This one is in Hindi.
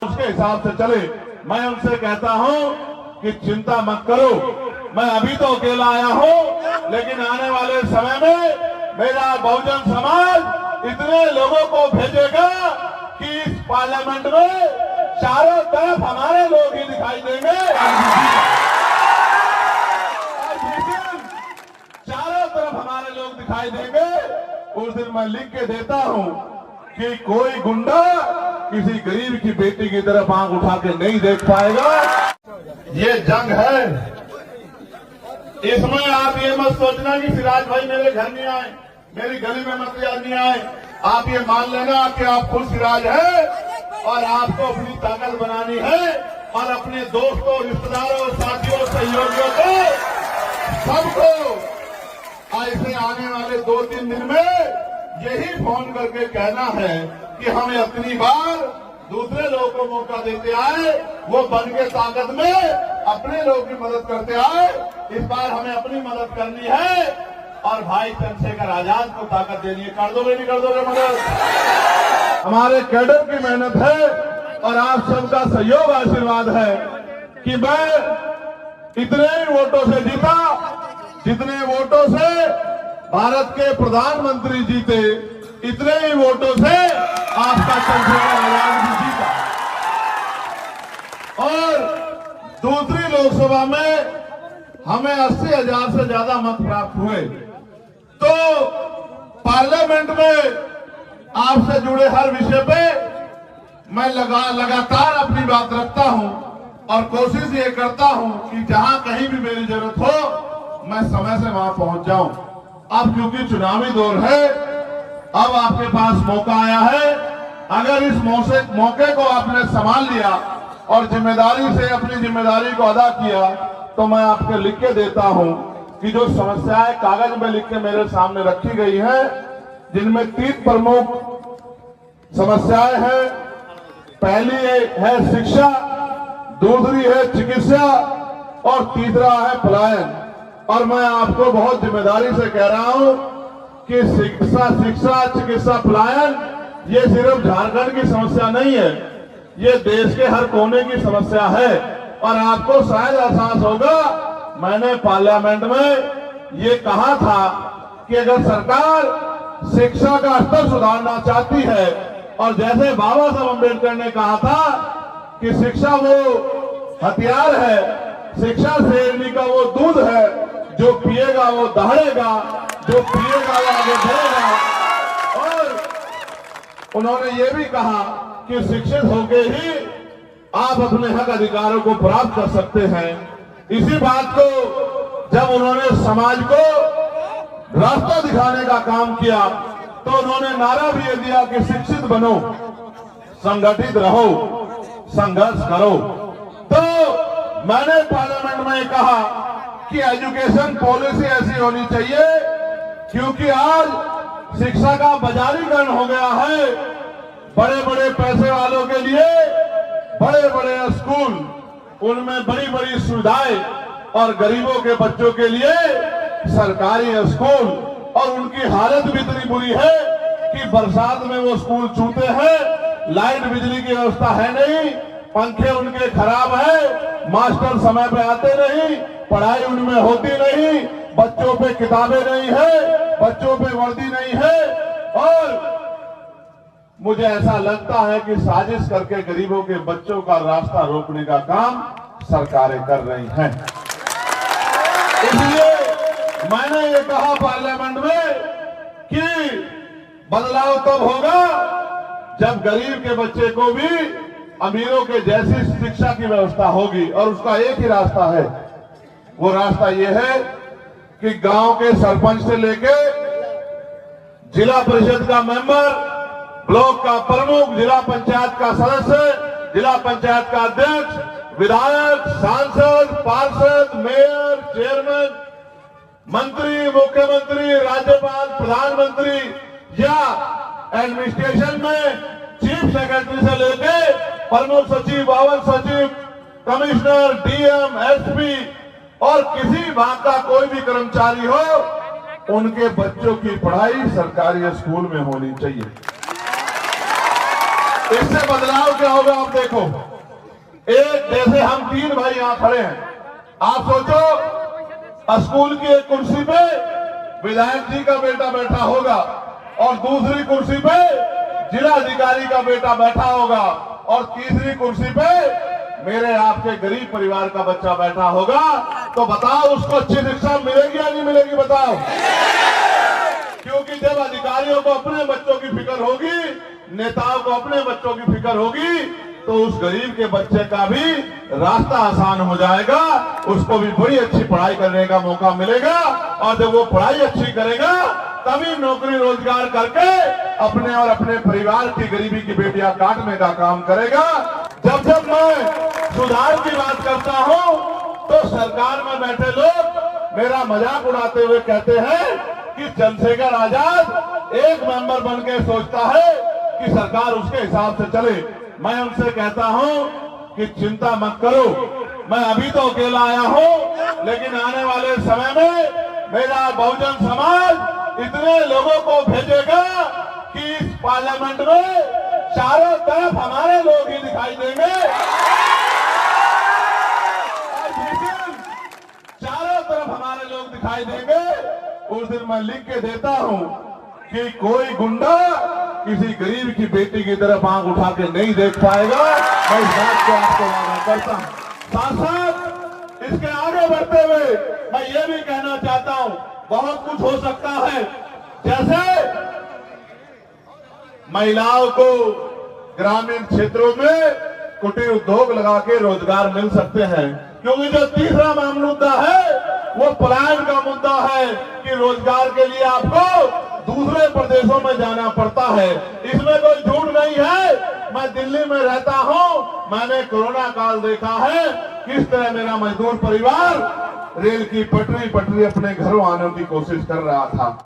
उसके हिसाब से चले। मैं उनसे कहता हूं कि चिंता मत करो, मैं अभी तो अकेला आया हूं, लेकिन आने वाले समय में मेरा बहुजन समाज इतने लोगों को भेजेगा कि इस पार्लियामेंट में चारों तरफ हमारे लोग ही दिखाई देंगे। चारों तरफ हमारे लोग दिखाई देंगे। उस दिन मैं लिख के देता हूं कि कोई गुंडा किसी गरीब की बेटी की तरफ आंख उठा के नहीं देख पाएगा। ये जंग है, इसमें आप ये मत सोचना कि सिराज भाई मेरे घर नहीं आए, मेरी गली में मत नहीं आए। आप ये मान लेना कि आप खुद सिराज है और आपको अपनी ताकत बनानी है और अपने दोस्तों, रिश्तेदारों, साथियों, सहयोगियों को सबको ऐसे आने वाले 2-3 दिन में यही फोन करके कहना है कि हमें अपनी बार दूसरे लोगों को मौका देते आए, वो बन के ताकत में अपने लोगों की मदद करते आए। इस बार हमें अपनी मदद करनी है और भाई चंद्रशेखर आजाद को ताकत देनी है। कर दोगे नहीं कर दोगे मदद? हमारे कैडर की मेहनत है और आप सबका सहयोग, आशीर्वाद है कि मैं इतने ही वोटों से जीता जितने वोटों से भारत के प्रधानमंत्री जीते, इतने ही वोटों से आपका चंद्रशेखर आजाद भी जीता। और दूसरी लोकसभा में हमें 80,000 से ज्यादा मत प्राप्त हुए। तो पार्लियामेंट में आपसे जुड़े हर विषय पे मैं लगातार अपनी बात रखता हूं और कोशिश ये करता हूं कि जहां कहीं भी मेरी जरूरत हो मैं समय से वहां पहुंच जाऊं। अब क्योंकि चुनावी दौर है, अब आपके पास मौका आया है। अगर इस मौके को आपने संभाल लिया और जिम्मेदारी से अपनी जिम्मेदारी को अदा किया, तो मैं आपको लिख के देता हूं कि जो समस्याएं कागज में लिख के मेरे सामने रखी गई हैं, जिनमें 3 प्रमुख समस्याएं हैं। पहली है शिक्षा, दूसरी है चिकित्सा और तीसरा है पलायन। और मैं आपको बहुत जिम्मेदारी से कह रहा हूं कि शिक्षा, चिकित्सा, पलायन ये सिर्फ झारखंड की समस्या नहीं है, ये देश के हर कोने की समस्या है। और आपको शायद एहसास होगा, मैंने पार्लियामेंट में ये कहा था कि अगर सरकार शिक्षा का स्तर सुधारना चाहती है, और जैसे बाबा साहब अम्बेडकर ने कहा था कि शिक्षा वो हथियार है, शिक्षा शेरनी का वो दूध है, जो पिएगा वो दहाड़ेगा, जो पिएगा वो आगे बढ़ेगा। और उन्होंने ये भी कहा कि शिक्षित होकर ही आप अपने हक अधिकारों को प्राप्त कर सकते हैं। इसी बात को जब उन्होंने समाज को रास्ता दिखाने का काम किया, तो उन्होंने नारा भी ये दिया कि शिक्षित बनो, संगठित रहो, संघर्ष करो। तो मैंने पार्लियामेंट में कहा कि एजुकेशन पॉलिसी ऐसी होनी चाहिए, क्योंकि आज शिक्षा का बाजारीकरण हो गया है। बड़े बड़े पैसे वालों के लिए बड़े बड़े स्कूल, उनमें बड़ी बड़ी सुविधाएं, और गरीबों के बच्चों के लिए सरकारी स्कूल, और उनकी हालत भी इतनी बुरी है कि बरसात में वो स्कूल चूते हैं, लाइट बिजली की व्यवस्था है नहीं, पंखे उनके खराब है, मास्टर समय पे आते नहीं, पढ़ाई उनमें होती नहीं, बच्चों पे किताबें नहीं है, बच्चों पे वर्दी नहीं है। और मुझे ऐसा लगता है कि साजिश करके गरीबों के बच्चों का रास्ता रोकने का काम सरकारें कर रही हैं। इसलिए मैंने ये कहा पार्लियामेंट में कि बदलाव तब होगा जब गरीब के बच्चे को भी अमीरों के जैसी शिक्षा की व्यवस्था होगी। और उसका एक ही रास्ता है, वो रास्ता ये है कि गांव के सरपंच से लेके जिला परिषद का मेंबर, ब्लॉक का प्रमुख, जिला पंचायत का सदस्य, जिला पंचायत का अध्यक्ष, विधायक, सांसद, पार्षद, मेयर, चेयरमैन, मंत्री, मुख्यमंत्री, राज्यपाल, प्रधानमंत्री या एडमिनिस्ट्रेशन में चीफ सेक्रेटरी से लेके प्रमुख सचिव, बावन सचिव, कमिश्नर, डीएम, एसपी और किसी विभाग का कोई भी कर्मचारी हो, उनके बच्चों की पढ़ाई सरकारी स्कूल में होनी चाहिए। इससे बदलाव क्या होगा आप देखो। एक जैसे हम 3 भाई यहां खड़े हैं, आप सोचो स्कूल की एक कुर्सी पे विधायक जी का बेटा बैठा होगा और दूसरी कुर्सी पे जिला अधिकारी का बेटा बैठा होगा और तीसरी कुर्सी पे मेरे आपके गरीब परिवार का बच्चा बैठा होगा, तो बताओ उसको अच्छी शिक्षा मिलेगी या नहीं मिलेगी बताओ। क्योंकि जब अधिकारियों को अपने बच्चों की फिक्र होगी, नेताओं को अपने बच्चों की फिक्र होगी, तो उस गरीब के बच्चे का भी रास्ता आसान हो जाएगा, उसको भी बड़ी अच्छी पढ़ाई करने का मौका मिलेगा और जब वो पढ़ाई अच्छी करेगा तभी नौकरी रोजगार करके अपने और अपने परिवार की गरीबी की बेटियां काटने का काम करेगा। जब जब मैं सुधार की बात करता हूं तो सरकार में बैठे लोग मेरा मजाक उड़ाते हुए कहते हैं कि चंद्रशेखर आजाद एक मेंबर बन के सोचता है कि सरकार उसके हिसाब से चले। मैं उनसे कहता हूं कि चिंता मत करो, मैं अभी तो अकेला आया हूं, लेकिन आने वाले समय में मेरा बहुजन समाज इतने लोगों को भेजेगा कि इस पार्लियामेंट में चारों तरफ हमारे लोग ही दिखाई देंगे। चारों तरफ हमारे लोग दिखाई देंगे। उस दिन मैं लिख के देता हूं कि कोई गुंडा किसी गरीब की बेटी की तरफ आंख उठा के नहीं देख पाएगा। मैं इस बात को आपको वादा करता हूं। साथ साथ इसके आगे बढ़ते हुए मैं ये भी कहना चाहता हूं, बहुत कुछ हो सकता है। जैसे महिलाओं को ग्रामीण क्षेत्रों में कुटीर उद्योग लगा के रोजगार मिल सकते हैं, क्योंकि जो तीसरा मुद्दा है वो पलायन का मुद्दा है कि रोजगार के लिए आपको दूसरे प्रदेशों में जाना पड़ता है। इसमें कोई झूठ नहीं है। मैं दिल्ली में रहता हूं, मैंने कोरोना काल देखा है किस तरह मेरा मजदूर परिवार रेल की पटरी अपने घरों आने की कोशिश कर रहा था।